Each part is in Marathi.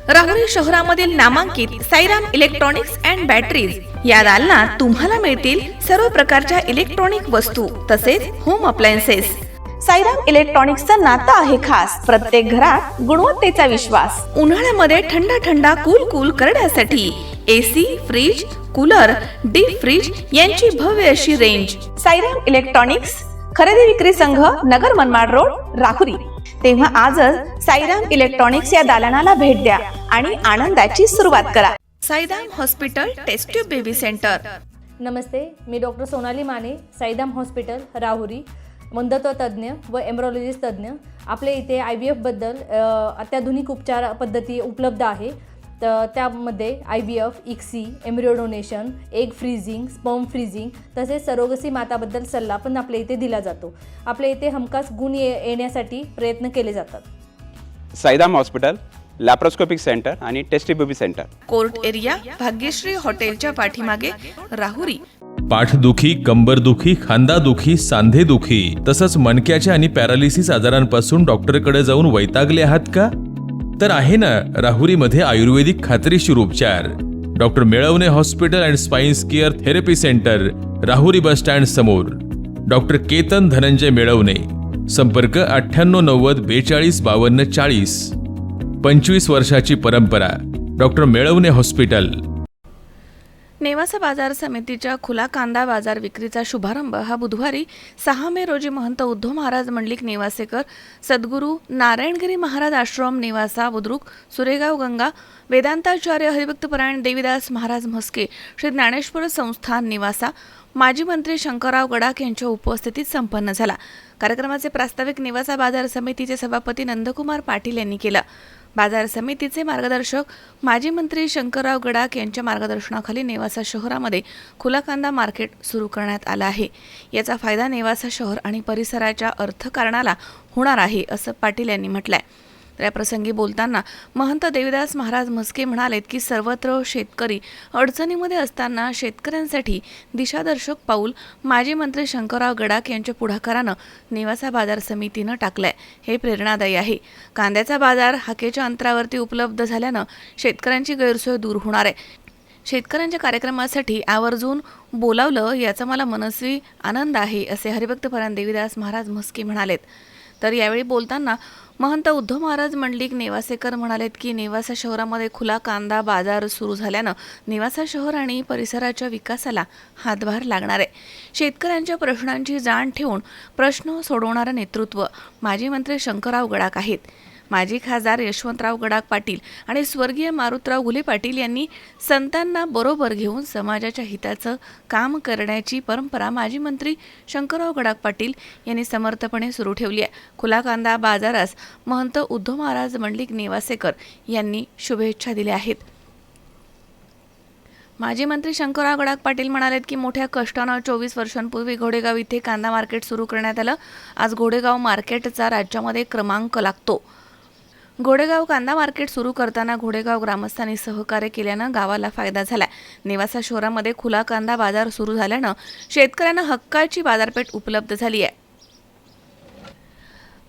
राहुरी शहरामधील नामांकित साईराम इलेक्ट्रॉनिक्स अँड बॅटरीज या दालनात तुम्हाला मिळतील सर्व प्रकारच्या इलेक्ट्रॉनिक वस्तू तसेच होम अप्लायन्सेस। साईराम इलेक्ट्रॉनिक्सचं नातं आहे खास। प्रत्येक घरात गुणवत्तेचा विश्वास। उन्हाळ्यामध्ये थंड कूल करण्यासाठी AC, fridge, cooler, deep freeze यांची भव्य अशी रेंज। साईराम इलेक्ट्रॉनिक्स खरेदी विक्री संघ, नगर मनमाड रोड, राहुरी। तेव्हा आजच साईराम इलेक्ट्रॉनिक्स या दालनाला भेट द्या आणि आनंदाची सुरुवात करा। Sairam hospital test tube baby centre. नमस्ते, मी डॉक्टर सोनाली माने, साईराम हॉस्पिटल राहुरी, वंध्यत्व तज्ज्ञ व एम्ब्रॉलॉजिस्ट तज्ज्ञ। आपल्या इथे IVF बद्दल अत्याधुनिक उपचार पद्धती उपलब्ध आहे। तर त्यामध्ये IVF, ICSI, embryo donation, egg freezing, sperm freezing तसेच सरोगसी माताबद्दल सल्ला पण आपल्या इथे दिला जातो। आपल्या इथे हमखास गुण येण्यासाठी प्रयत्न केले जातात। साईराम हॉस्पिटल लॅप्रोस्कोपिक सेंटर आणि test baby centre, court area, Bhagyashree हॉटेलच्या पाठीमागे, राहुरी। पाठदुखी, कंबरदुखी, खांदादुखी, सांधेदुखी तसंच मणक्याच्या आणि पॅरालिसिस आजारांपासून डॉक्टरकडे जाऊन वैतागले आहात का? तर आहे ना राहुरीमध्ये आयुर्वेदिक खात्रीशीर उपचार। Doctor Melavane hospital and spines care therapy centre, Rahuri bus stand समोर। डॉक्टर केतन धनंजय मेळवणे, संपर्क 9890 42 52 40। 25 वर्षाची परंपरा, डॉक्टर मेळवणे हॉस्पिटल। नेवासा बाजार समितीच्या खुला कांदा बाजार विक्रीचा शुभारंभ हा बुधवारी 6 मे रोजी महंत उद्धव महाराज मंडलिक नेवासेकर, सद्गुरू नारायणगिरी महाराज आश्रम नेवासा बुद्रुक, सुरेगाव गंगा, वेदांताचार्य हरिभक्तपरायण देवीदास महाराज म्हस्के, श्री ज्ञानेश्वर संस्थान निवासा, माजी मंत्री शंकरराव गडाख यांच्या उपस्थितीत संपन्न झाला। कार्यक्रमाचे प्रास्ताविक नेवासा बाजार समितीचे सभापती नंदकुमार पाटील यांनी केलं। बाजार समितीचे मार्गदर्शक माजी मंत्री शंकरराव गडाख यांच्या मार्गदर्शनाखाली नेवासा शहरामध्ये खुला कांदा मार्केट सुरू करण्यात आलं आहे। याचा फायदा नेवासा शहर आणि परिसराच्या अर्थकारणाला होणार आहे असं पाटील यांनी म्हटलंय। या प्रसंगी बोलताना महंत देवीदास महाराज म्हस्के म्हणालेत की सर्वत्र शेतकरी अडचणीमध्ये असताना शेतकऱ्यांसाठी दिशादर्शक पाऊल माजी मंत्री शंकरराव गडाख यांच्या पुढाकारानं नेवासा बाजार समितीनं टाकलंय, हे प्रेरणादायी आहे। कांद्याचा बाजार हाकेच्या अंतरावरती उपलब्ध झाल्यानं शेतकऱ्यांची गैरसोय दूर होणार आहे। शेतकऱ्यांच्या कार्यक्रमासाठी आवर्जून बोलावलं याचा मला मनस्वी आनंद आहे असे हरिभक्तपरायण देवीदास महाराज म्हस्के म्हणालेत। तर यावेळी बोलताना महंत उद्धव महाराज मंडलिक नेवासेकर म्हणालेत की नेवासा शहरामध्ये खुला कांदा बाजार सुरू झाल्यानं नेवासा शहर आणि परिसराच्या विकासाला हातभार लागणार आहे। शेतकऱ्यांच्या प्रश्नांची जाण ठेवून प्रश्न सोडवणारं नेतृत्व माजी मंत्री शंकरराव गडाख आहेत। माजी खासदार यशवंतराव गडाख पाटील आणि स्वर्गीय मारुतराव घुले पाटील यांनी संतांना बरोबर घेऊन समाजाच्या हिताचं काम करण्याची परंपरा माजी मंत्री शंकरराव गडाख पाटील यांनी समर्थपणे सुरू ठेवली आहे। खुला कांदा बाजारास महंत उद्धव महाराज मंडलिक नेवासेकर यांनी शुभेच्छा दिल्या आहेत। माजी मंत्री शंकरराव गडाख पाटील म्हणालेत की मोठ्या कष्टानं 24 वर्षांपूर्वी घोडेगाव इथे कांदा मार्केट सुरू करण्यात आलं। आज घोडेगाव मार्केटचा राज्यामध्ये क्रमांक लागतो। घोडेगाव कांदा मार्केट सुरू करताना घोडेगाव ग्रामस्थांनी सहकार्य केल्यानं गावाला फायदा झाला। नेवासा शहरामध्ये खुला कांदा बाजार सुरू झाल्यानं शेतकऱ्यांना हक्काची बाजारपेठ उपलब्ध झाली आहे।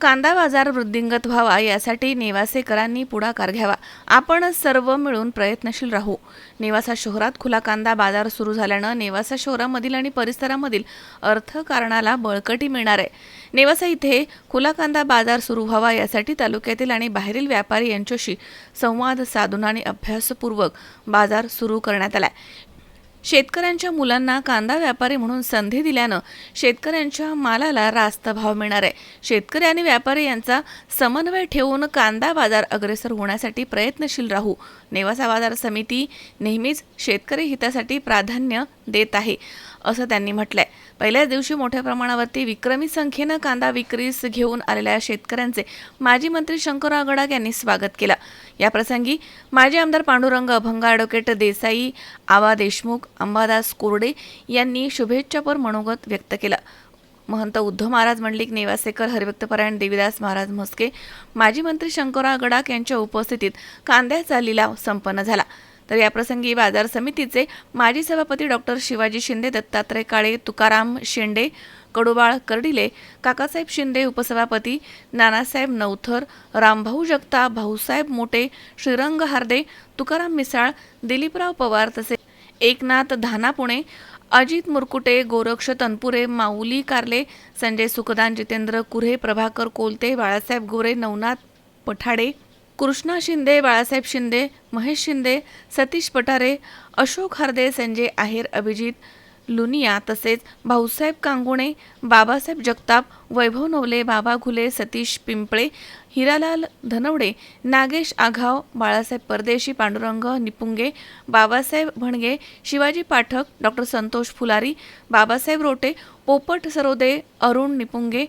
कांदा बाजार वृद्धिंगत व्हावा यासाठी नेवासेकरांनी पुढाकार घ्यावा। आपण सर्व मिळून प्रयत्नशील राहू। नेवासा शहरात खुला कांदा बाजार सुरू झाल्यानं नेवासा शहरामधील आणि परिसरामधील अर्थकारणाला बळकटी मिळणार आहे। नेवासा इथे खुला कांदा बाजार सुरू व्हावा यासाठी तालुक्यातील आणि बाहेरील व्यापारी यांच्याशी संवाद साधून आणि अभ्यासपूर्वक बाजार सुरू करण्यात आलाय। शेतकऱ्यांच्या मुलांना कांदा व्यापारी म्हणून संधी दिल्यानं शेतकऱ्यांच्या मालाला रास्त भाव मिळणार आहे। शेतकरी आणि व्यापारी यांचा समन्वय ठेवून कांदा बाजार अग्रेसर होण्यासाठी प्रयत्नशील राहू। नेवासा बाजार समिती नेहमीच शेतकरी हितासाठी प्राधान्य देत आहे असं त्यांनी म्हटलंय। पहिल्याच दिवशी मोठ्या प्रमाणावरती विक्रमी संख्येनं कांदा विक्रीस घेऊन आलेल्या शेतकऱ्यांचे माजी मंत्री शंकरराव गडाख यांनी स्वागत केलं। या प्रसंगी माजी आमदार पांडुरंग अभंग, ॲडव्होकेट देसाई, आवा देशमुख, अंबादास कोरडे यांनी शुभेच्छापर मनोगत व्यक्त केलं। महंत उद्धव महाराज मंडलिक नेवासेकर, हरिभक्तपरायण देवीदास महाराज म्हस्के, माजी मंत्री शंकरराव गडाख यांच्या उपस्थितीत कांद्याचा लिलाव संपन्न झाला। तर याप्रसंगी बाजार समितीचे माजी सभापती डॉक्टर शिवाजी शिंदे, दत्तात्रय काळे, तुकाराम शेंडे, कडुबाळ कर्डिले, काकासाहेब शिंदे उपसभापती, नानासाहेब नवथर, रामभाऊ जगताप, भाऊसाहेब मोटे, श्रीरंग हार्दे, तुकाराम मिसाळ, दिलीपराव पवार तसेच एकनाथ धानापुणे, अजित मुरकुटे, गोरक्ष तनपुरे, माऊली कारले, संजय सुखदान, जितेंद्र कुऱ्हे, प्रभाकर कोलते, बाळासाहेब गोरे, नवनाथ पठाडे, कृष्णा शिंदे, बाळासाहेब शिंदे, महेश शिंदे, सतीश पठारे, अशोक हार्दे, संजय आहेर, अभिजित लुनिया तसेच भाऊसाहेब कांगुणे, बाबासाहेब जगताप, वैभव नवले, बाबा घुले, सतीश पिंपळे, हिरालाल धनवडे, नागेश आघाव, बाळासाहेब परदेशी, पांडुरंग निपुंगे, बाबासाहेब भणगे, शिवाजी पाठक, डॉक्टर संतोष फुलारी, बाबासाहेब रोटे, पोपट सरोदे, अरुण निपुंगे,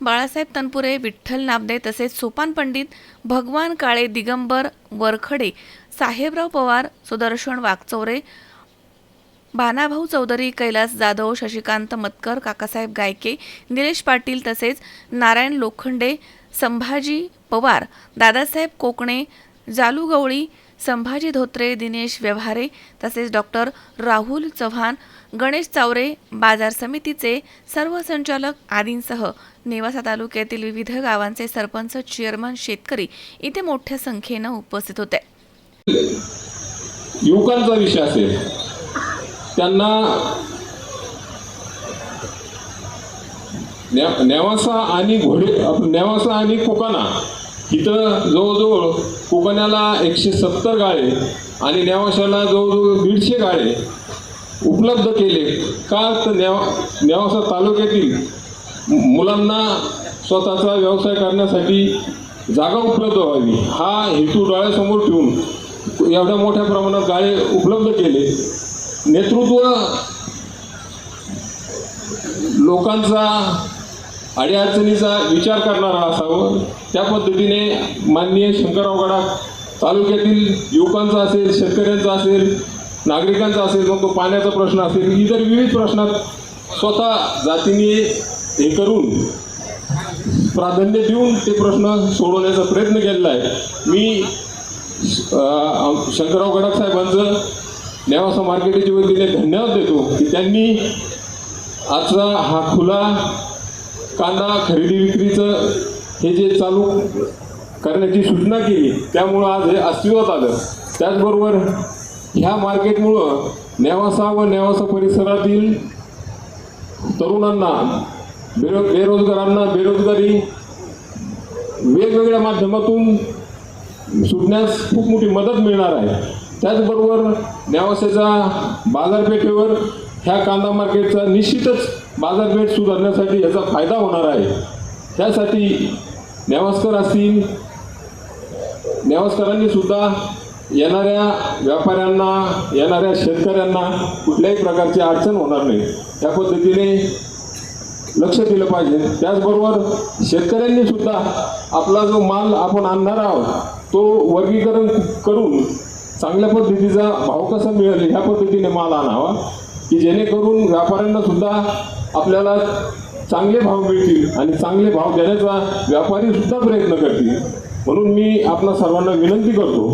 बाळासाहेब तनपुरे, विठ्ठल नाबदे तसेच सोपान पंडित, भगवान काळे, दिगंबर वरखडे, साहेबराव पवार, सुदर्शन वागचौरे, भानाभाऊ चौधरी, कैलास जाधव, शशिकांत मतकर, काकासाहेब गायके, निलेश पाटील तसेच नारायण लोखंडे, संभाजी पवार, दादासाहेब कोकणे, जालू गवळी, संभाजी धोत्रे, दिनेश व्यवहारे तसेच डॉक्टर राहुल चव्हाण, गणेश चावरे, बाजार समितीचे सर्व संचालक आदींसह नेवासा तालुक्यातील विविध गावांचे सरपंच, चेअरमन, शेतकरी इथे मोठ्या संख्येनं उपस्थित होते. युवकांचा विषय असेल, त्यांना नेवासा आणि कोकणा इथं जवळजवळ कोकणाला 170 गाळे आणि नेवाशाला जवळजवळ 150 गाळे उपलब्ध केले का, तर नेवासा तालुक्यातील मुलांना स्वतःचा व्यवसाय करण्यासाठी जागा उपलब्ध व्हावी हा हेतू डोळ्यासमोर ठेवून एवढ्या मोठ्या प्रमाणात गाळे उपलब्ध केले. नेतृत्व लोकांचा अडीअडचणीचा विचार करणारा असावं, त्या पद्धतीने माननीय शंकरराव गडाख तालुक्यातील युवकांचा असेल, शेतकऱ्यांचा असेल, नागरिकांचा असेल, मग तो पाण्याचा प्रश्न असेल, इतर विविध प्रश्नात स्वतः जातीने हे करून प्राधान्य देऊन ते प्रश्न सोडवण्याचा प्रयत्न केलेला आहे. मी शंकरराव गडाख साहेबांचं नेवासा मार्केटच्या वतीने धन्यवाद देतो की त्यांनी आजचा हा खुला कांदा खरेदी विक्रीचं हे जे चालू करण्याची सूचना केली, त्यामुळं आज हे अस्तित्वात आलं. त्याचबरोबर ह्या मार्केटमुळं नेवासा व नेवासा परिसरातील तरुणांना, बेरोजगारांना बेरोजगारी वेगवेगळ्या माध्यमातून सुटण्यास खूप मोठी मदत मिळणार आहे. त्याचबरोबर नेवासाच्या बाजारपेठेवर ह्या कांदा मार्केटचा निश्चितच बाजारपेठ सुधारण्यासाठी याचा फायदा होणार आहे. त्यासाठी नेवासकर असतील, नेवासकरांनी सुद्धा येणाऱ्या व्यापाऱ्यांना, येणाऱ्या शेतकऱ्यांना कुठल्याही प्रकारची अडचण होणार नाही त्या पद्धतीने लक्ष दिलं पाहिजे. त्याचबरोबर शेतकऱ्यांनी सुद्धा आपला जो माल आपण आणणार आहोत तो वर्गीकरण करून चांगल्या पद्धतीचा भाव कसा मिळेल ह्या पद्धतीने माल आणावा की जेणेकरून व्यापाऱ्यांना सुद्धा आपल्याला चांगले भाव मिळतील आणि चांगले भाव देण्याचा व्यापारी सुद्धा प्रयत्न करतील. म्हणून मी आपणा सर्वांना विनंती करतो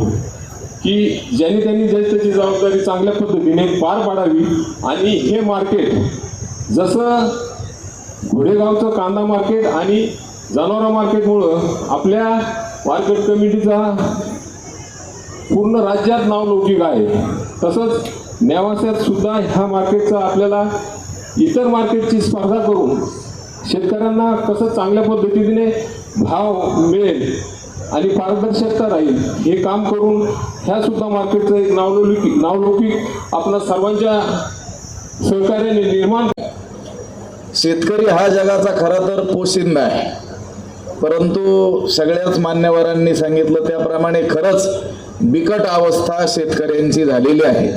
की ज्यांनी त्यांनी त्याची जबाबदारी चांगल्या पद्धतीने पार पाडावी आणि हे मार्केट जसं घोडेगावचं कांदा मार्केट आणि जनावरा मार्केटमुळं आपल्या मार्केट कमिटीचा पूर्ण राज्यात नावलौकिक आहे, तसंच नेवासात सुद्धा ह्या मार्केटचा आपल्याला इतर मार्केटची स्पर्धा करून शेतकऱ्यांना कसं चांगल्या पद्धतीने भाव मिळेल आणि पारदर्शकता राहील हे काम करून ह्या सुद्धा मार्केटचं एक नावलौकिक आपल्या सर्वांच्या सहकार्याने निर्माण. शेतकरी हा जगाचा खरा तर पोशिंदा आहे, परंतु सगळ्याच मान्यवरांनी सांगितलं त्याप्रमाणे खरंच बिकट अवस्था शेतकऱ्यांची झालेली आहे.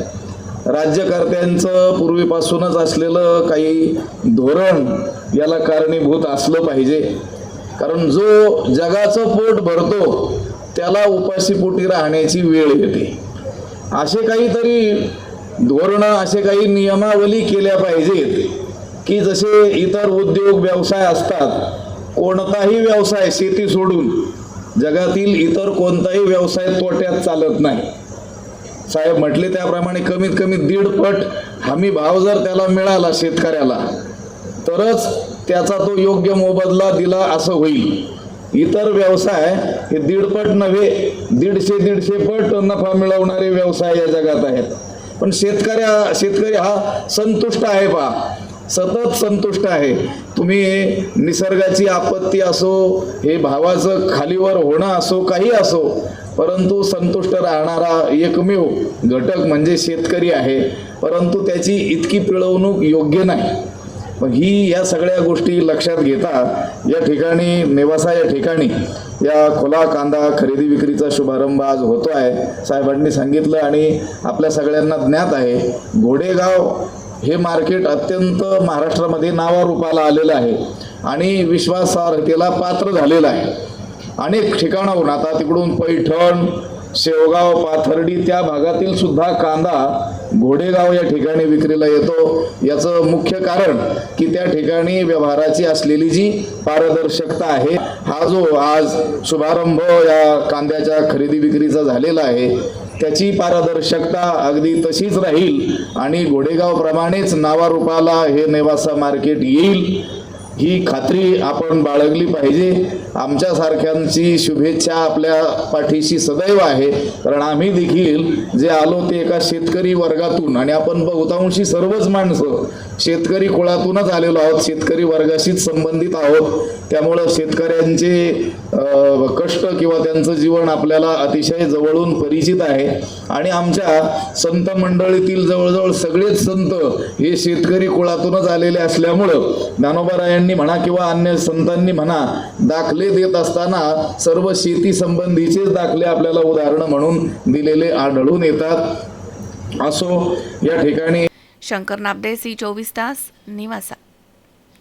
राज्यकर्त्यांचं पूर्वीपासूनच असलेलं काही धोरण याला कारणीभूत असलं पाहिजे, कारण जो जगाचं पोट भरतो त्याला उपाशीपोटी राहण्याची वेळ येते. असे काहीतरी धोरणं, असे काही नियमावली केल्या पाहिजेत की जसे इतर उद्योग व्यवसाय असतात, कोणताही व्यवसाय शेती सोडून जगातील इतर कोणताही व्यवसाय तोट्यात चालत नाही. साहेब म्हटले त्याप्रमाणे कमीत कमी 1.5 पट हमी भाव जर त्याला मिळाला शेतकऱ्याला तरच त्याचा तो योग्य मोबदला दिला असं होईल. इतर व्यवसाय हे 1.5 नव्हे 150 पट नफा मिळवणारे व्यवसाय या जगात आहेत. पण शेतकरी हा संतुष्ट आहे. पहा, सतत संतुष्ट आहे. तुम्ही निसर्गाची आपत्ती असो, हे भावाचं खालीवर होणं असो, काही असो, परंतु संतुष्ट राहणारा एकमेव घटक म्हणजे शेतकरी आहे. परंतु त्याची इतकी पिळवणूक योग्य नाही. पण ही या सगळ्या गोष्टी लक्षात घेता या ठिकाणी नेवासा या ठिकाणी या खुला कांदा खरेदी विक्रीचा शुभारंभ आज होतो आहे. साहेबांनी सांगितलं आणि आपल्या सगळ्यांना ज्ञात आहे, घोडेगाव हे मार्केट अत्यंत महाराष्ट्रामध्ये नावारूपाला आलेलं आहे आणि विश्वासार्हतेला पात्र झालेलं आहे. अनेक ठिकाणाहून, आता तिकडून पैठण, शेवगाव, पाथर्डी त्या भागातील सुद्धा कांदा घोडेगाव या ठिकाणी विक्रीला येतो. याचं मुख्य कारण की त्या ठिकाणी व्यवहाराची असलेली जी पारदर्शकता आहे. हा जो आज शुभारंभ या कांद्याच्या खरेदी विक्रीचा झालेला आहे, त्याची पारदर्शकता अगदी तशीच राहील आणि घोडेगावप्रमाणेच नावारूपाला हे नेवासा मार्केट येईल, ही खात्री आपण बाळगली पाहिजे. आमच्यासारख्यांची शुभेच्छा आपल्या पाठीशी सदैव आहे, कारण आम्ही देखील जे आलो ते एका शेतकरी वर्गातून आणि आपण बहुतांशी सर्वच माणसं शेतकरी कुळातूनच आलेलो आहोत, शेतकरी वर्गाशीच संबंधित आहोत. त्यामुळं शेतकऱ्यांचे कष्ट किंवा त्यांचं जीवन आपल्याला अतिशय जवळून परिचित आहे आणि आमच्या संत मंडळीतील जवळजवळ सगळेच संत हे शेतकरी कुळातूनच आलेले असल्यामुळं ज्ञानोबारायांनी म्हणा किंवा अन्य संतांनी म्हणा, दाखले देत असताना सर्व शेती संबंधीचेच दाखले आपल्याला उदाहरणं म्हणून दिलेले आढळून येतात. असो, या ठिकाणी शंकर नाबदे, C24 तास, नेवासा.